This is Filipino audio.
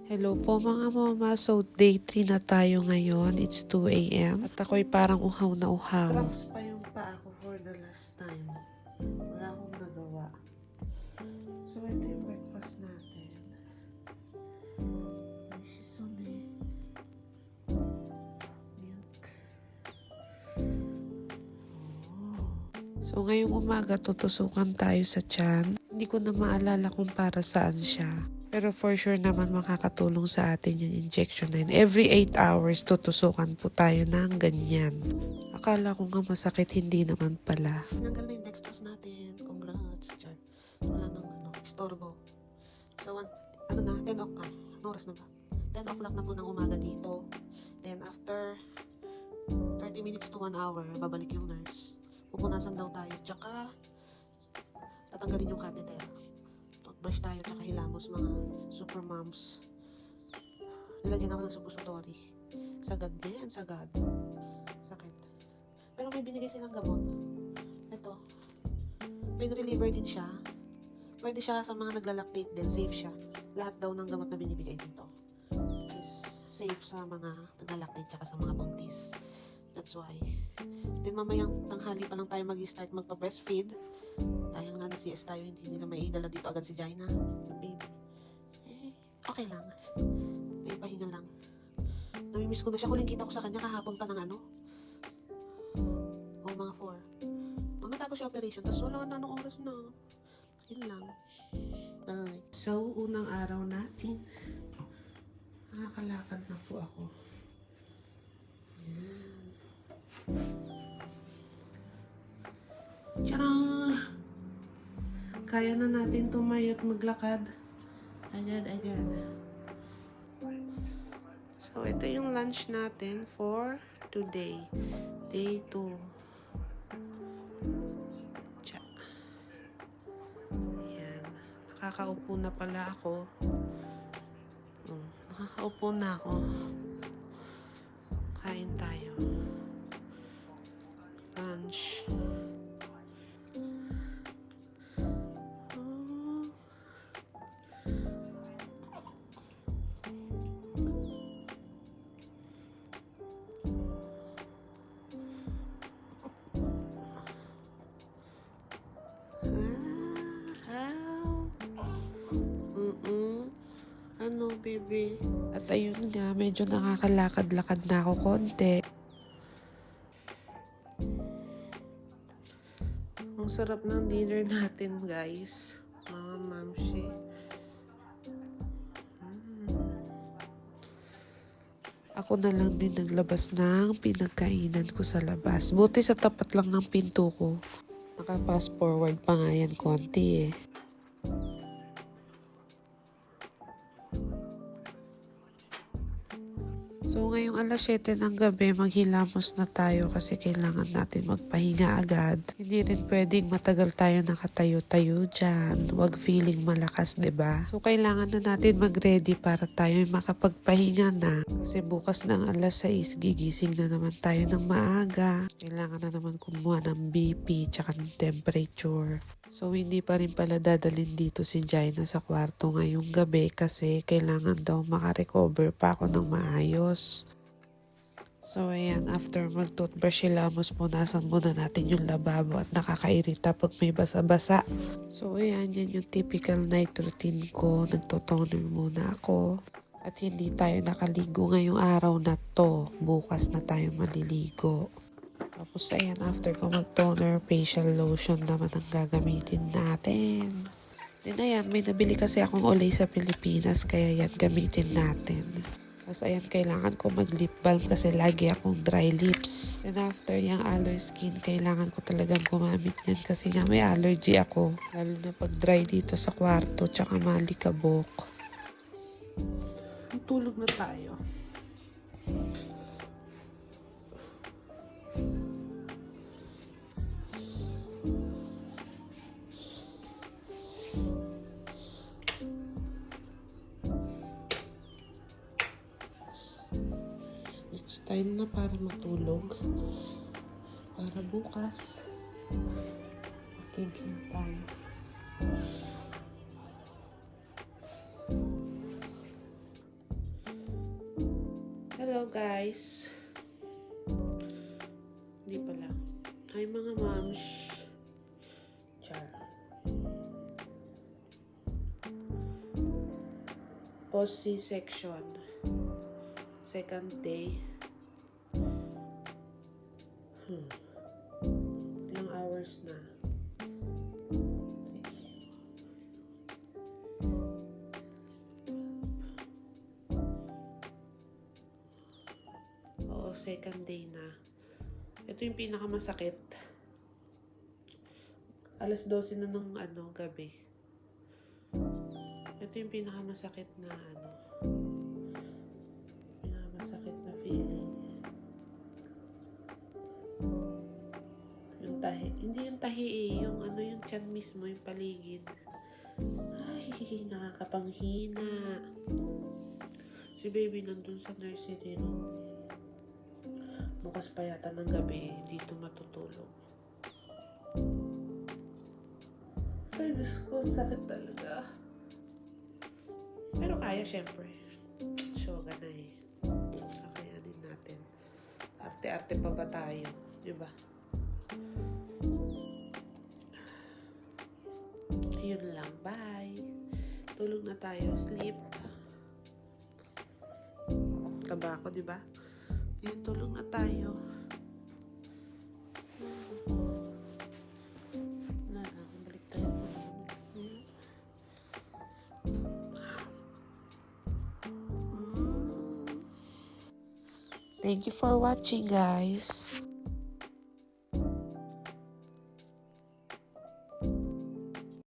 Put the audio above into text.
Hello po mga mama. So day 3 na tayo ngayon. It's 2 a.m. At ako'y parang uhaw na uhaw. Cramps pa yung paa ko for the last time. Wala akong nagawa. So ito yung breakfast natin. May sisone. Milk. So ngayong umaga tutusukan tayo sa tiyan. Hindi ko na maalala kung para saan siya. Pero for sure naman makakatulong sa atin yung injection na yun. Every 8 hours tutusukan po tayo ng ganyan. Akala ko nga masakit, hindi naman pala. Tinanggal na yung dextrose natin. Congrats. Diyan. Wala nang istorbo. So, 10 o'clock. Ano oras na ba? 10 o'clock na po ng umaga dito. Then after 30 minutes to 1 hour, babalik yung nurse. Pupunasan daw tayo. Tsaka, tatanggalin yung catheter. Toothbrush tayo, tsaka hilamos mga super moms. Nilagyan ako ng suppository. Sagad din, sagad. Sakit. Pero may binigay silang gamot. Ito. Pain reliever din siya. Pwede siya sa mga naglalactate din. Safe siya. Lahat daw ng gamot na binibigay dito is safe sa mga naglalactate tsaka sa mga buntis. That's why. Then mamayang tanghali pa lang tayo mag-start magpa-breastfeed. Dahil nga na CS tayo, hindi nila may idala dito agad si Jaina. Baby. Okay lang. May pahinga lang. Namimiss ko na siya. Huling kita ko sa kanya kahapon pa ng mga 4. Nung natapos yung operation, tapos wala na anong oras na. Yun lang. Bye. So, unang araw natin. Nakakalakad na po ako. Yan. Tiyarang! Kaya na natin tumayo at maglakad. Agad. So, ito yung lunch natin for today. Day 2. Tiya. Ayan. Nakakaupo na pala ako. Nakakaupo na ako. Kain tayo. Lunch. Ano, baby? At ayun nga, medyo nakakalakad-lakad na ako konti. Ang sarap ng dinner natin, guys. Mga mamshi. Ako na lang din naglabas ng pinagkainan ko sa labas. Buti sa tapat lang ng pinto ko. Naka-fast forward pa nga yan konti eh. So ngayong alas 7 ng gabi, maghilamos na tayo kasi kailangan natin magpahinga agad. Hindi rin pwedeng matagal tayo nakatayo-tayo dyan. Huwag feeling malakas, 'di ba? So kailangan na natin mag-ready para tayo makapagpahinga na. Kasi bukas ng alas 6, gigising na naman tayo ng maaga. Kailangan na naman kumuha ng BP tsaka ng temperature. So, hindi pa rin pala dadalhin dito si Jaina sa kwarto ngayong gabi kasi kailangan daw makarecover pa ako ng maayos. So, ayan, after mag-toothbrush, hilamos, punasan muna natin yung lababo at nakakairita pag may basa-basa. So, ayan, yan yung typical night routine ko. Nagtotoner muna ako. At hindi tayo nakaligo ngayong araw na to. Bukas na tayo maliligo. Tapos ayan, after ko mag-toner, facial lotion naman ang gagamitin natin. Then ayan, may nabili kasi akong Olay sa Pilipinas, kaya yan gamitin natin. Tapos ayan, kailangan ko mag-lip balm kasi lagi akong dry lips. Then after yung Aloe Skin, kailangan ko talagang gumamit yan kasi nga may allergy ako. Lalo na pag dry dito sa kwarto, tsaka malikabok. Tulog na tayo. It's time na para matulog. Para bukas, magiging tayo. guys. Hindi pala. Hi mga moms. Char. Post C-section. Second day. Ilang hours na. Oo, second day na. Ito yung pinakamasakit. Alas 12 na ng gabi. Ito yung pinakamasakit na pinakamasakit na feeling. Yung tahi. Hindi yung tahi eh. Yung yung tiyan mismo, yung paligid. Ay, nakakapanghina. Si baby nandun sa nursery room. Bukas pa yata ng gabi, dito matutulog. Ay, Diyos ko, sakit talaga. Pero kaya, syempre. Shoga na eh. Kakayanin natin. Arte-arte pa ba tayo? Diba? Yun lang. Bye. Tulog na tayo. Sleep. Taba ako, diba? Yun, tulog na tayo. Balik tayo. Thank you for watching, guys.